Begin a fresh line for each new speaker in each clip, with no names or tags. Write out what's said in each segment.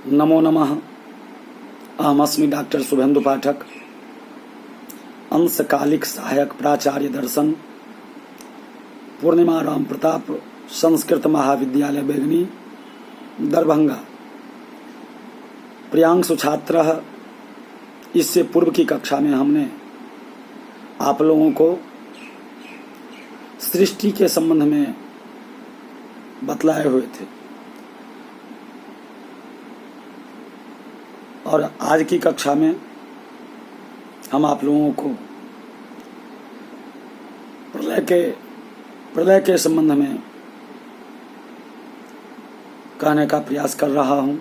नमो नमः। अहमस्मि डॉक्टर शुभेन्दु पाठक, अंशकालिक सहायक प्राचार्य दर्शन, पूर्णिमा राम प्रताप संस्कृत महाविद्यालय बेगनी, दरभंगा। प्रियांशु छात्र। इससे पूर्व की कक्षा में हमने आप लोगों को सृष्टि के संबंध में बतलाए हुए थे और आज की कक्षा में हम आप लोगों को प्रलय के संबंध में कहने का प्रयास कर रहा हूं।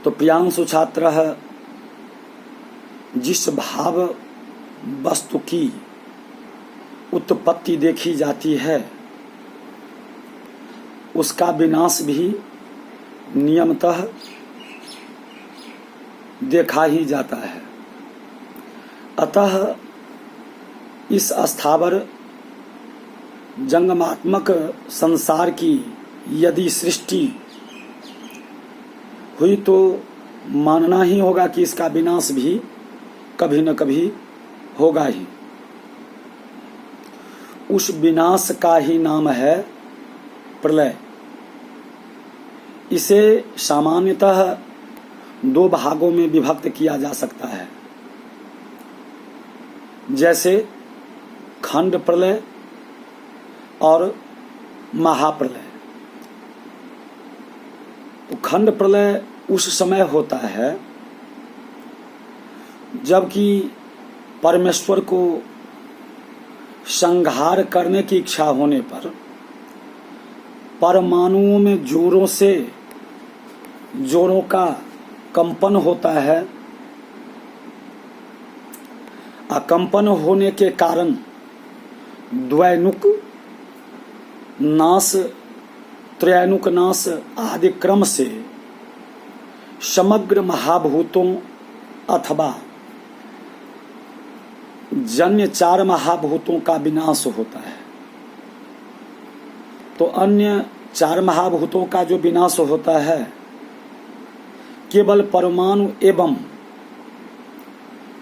तो प्रियांशु छात्र, जिस भाव वस्तु की उत्पत्ति देखी जाती है उसका विनाश भी नियमतः देखा ही जाता है। अतः इस स्थावर जंगमात्मक संसार की यदि सृष्टि हुई तो मानना ही होगा कि इसका विनाश भी कभी न कभी होगा ही। उस विनाश का ही नाम है प्रलय। इसे सामान्यतः दो भागों में विभक्त किया जा सकता है, जैसे खंड प्रलय और महाप्रलय। तो खंड प्रलय उस समय होता है जबकि परमेश्वर को संहार करने की इच्छा होने पर परमाणुओं में जोरों का कंपन होता है। कंपन होने के कारण द्वैनुक नाश, त्रैनुक नाश आदि क्रम से समग्र महाभूतों अथवा जन्य चार महाभूतों का विनाश होता है। तो अन्य चार महाभूतों का जो विनाश होता है केवल परमाणु एवं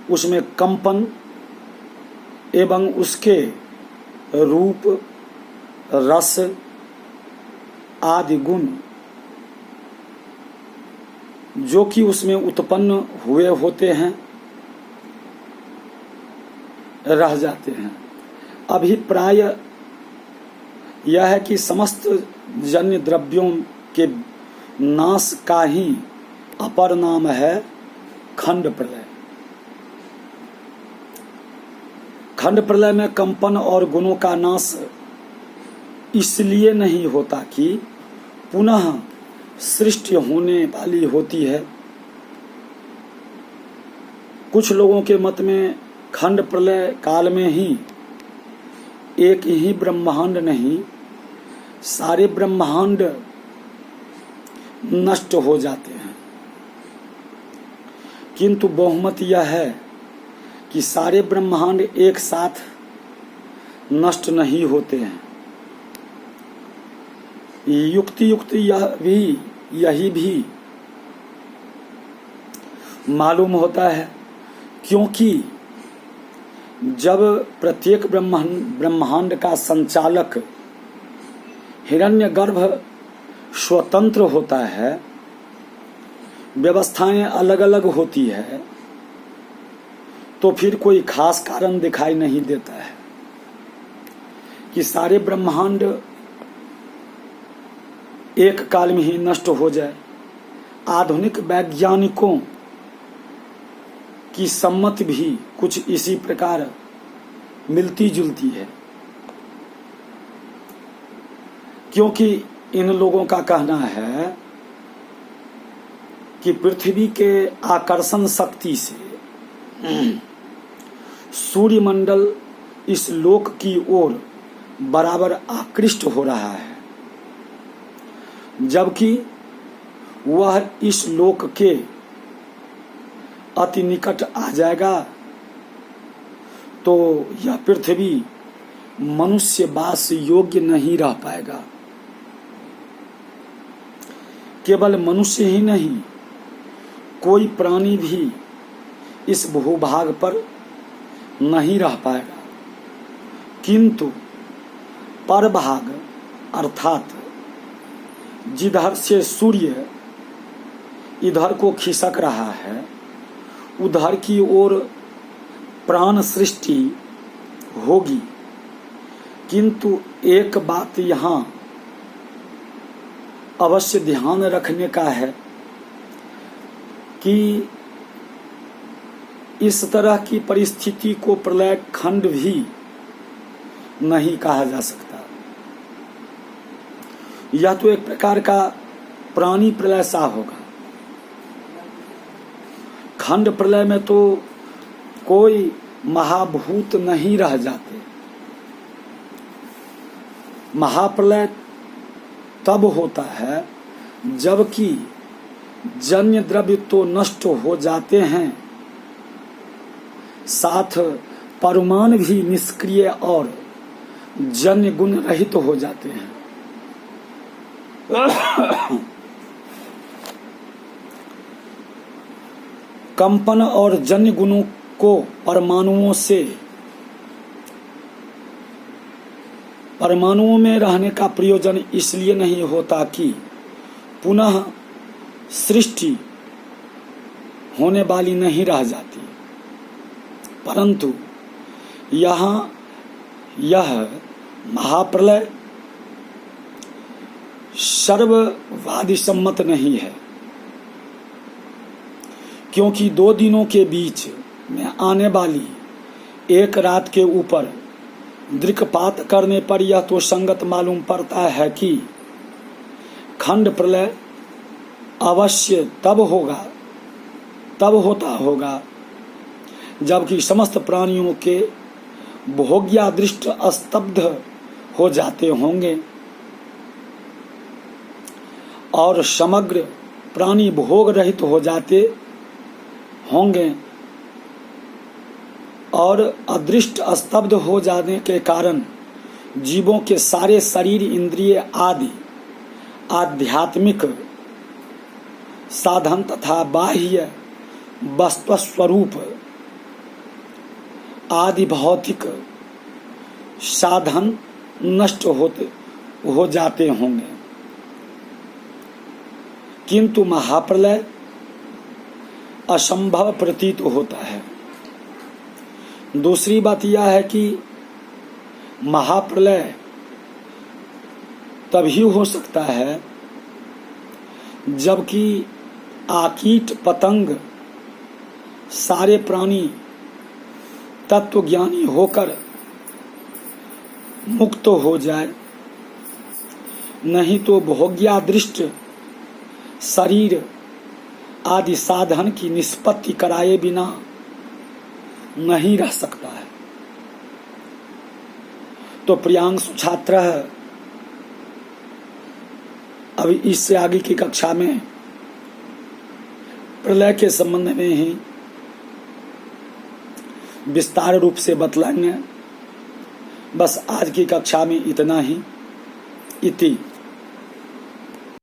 उसमें कंपन एवं उसके रूप, रस आदि गुण जो कि उसमें उत्पन्न हुए होते हैं रह जाते हैं। अभिप्राय यह है कि समस्त जन्य द्रव्यों के नाश का ही अपर नाम है खंड प्रलय। खंड प्रलय में कंपन और गुणों का नाश इसलिए नहीं होता कि पुनः सृष्टि होने वाली होती है। कुछ लोगों के मत में खंड प्रलय काल में ही एक ही ब्रह्मांड नहीं, सारे ब्रह्मांड नष्ट हो जाते हैं। किंतु बहुमत यह है कि सारे ब्रह्मांड एक साथ नष्ट नहीं होते हैं। युक्ति यही भी मालूम होता है, क्योंकि जब प्रत्येक ब्रह्मांड का संचालक हिरण्यगर्भ स्वतंत्र होता है, व्यवस्थाएं अलग अलग होती है, तो फिर कोई खास कारण दिखाई नहीं देता है कि सारे ब्रह्मांड एक काल में ही नष्ट हो जाए। आधुनिक वैज्ञानिकों की सम्मति भी कुछ इसी प्रकार मिलती जुलती है, क्योंकि इन लोगों का कहना है कि पृथ्वी के आकर्षण शक्ति से सूर्यमंडल इस लोक की ओर बराबर आकृष्ट हो रहा है, जबकि वह इस लोक के अति निकट आ जाएगा तो यह पृथ्वी मनुष्य वास योग्य नहीं रह पाएगा। केवल मनुष्य ही नहीं, कोई प्राणी भी इस भूभाग पर नहीं रह पाएगा, किंतु परभाग अर्थात जिधर से सूर्य इधर को खिसक रहा है उधर की ओर प्राण सृष्टि होगी। किंतु एक बात यहाँ अवश्य ध्यान रखने का है कि इस तरह की परिस्थिति को प्रलय खंड भी नहीं कहा जा सकता। यह तो एक प्रकार का प्राणी प्रलय सा होगा। खंड प्रलय में तो कोई महाभूत नहीं रह जाते। महाप्रलय तब होता है जबकि जन्य द्रव्य तो नष्ट हो जाते हैं, साथ परमाणु भी निष्क्रिय और जन्य गुण रहित हो जाते हैं। कंपन और जन्य गुणों को परमाणुओं में रहने का प्रयोजन इसलिए नहीं होता कि पुनः सृष्टि होने वाली नहीं रह जाती, परंतु यहाँ यह महाप्रलय सर्ववादी सम्मत नहीं है, क्योंकि 2 दिनों के बीच में आने वाली एक रात के ऊपर दृक्पात करने पर यह तो संगत मालूम पड़ता है कि खंड प्रलय अवश्य तब होता होगा जबकि समस्त प्राणियों के भोग्यादृष्ट स्तब्ध हो जाते होंगे और समग्र प्राणी भोग रहित हो जाते होंगे और अदृष्ट स्तब्ध हो जाने के कारण जीवों के सारे शरीर इंद्रिय आदि आध्यात्मिक साधन तथा बाह्य वस्तु स्वरूप आदि भौतिक साधन नष्ट हो जाते होंगे। किंतु महाप्रलय असंभव प्रतीत होता है। दूसरी बात यह है कि महाप्रलय तभी हो सकता है जबकि आकीट पतंग सारे प्राणी तत्वज्ञानी होकर मुक्त हो जाए, नहीं तो भोग्यादृष्ट शरीर आदि साधन की निष्पत्ति कराए बिना नहीं रह सकता है। तो प्रियांशु छात्र अभी इससे आगे की कक्षा में प्रलय के संबंध में ही विस्तार रूप से बतलाएंगे। बस आज की कक्षा में इतना ही। इति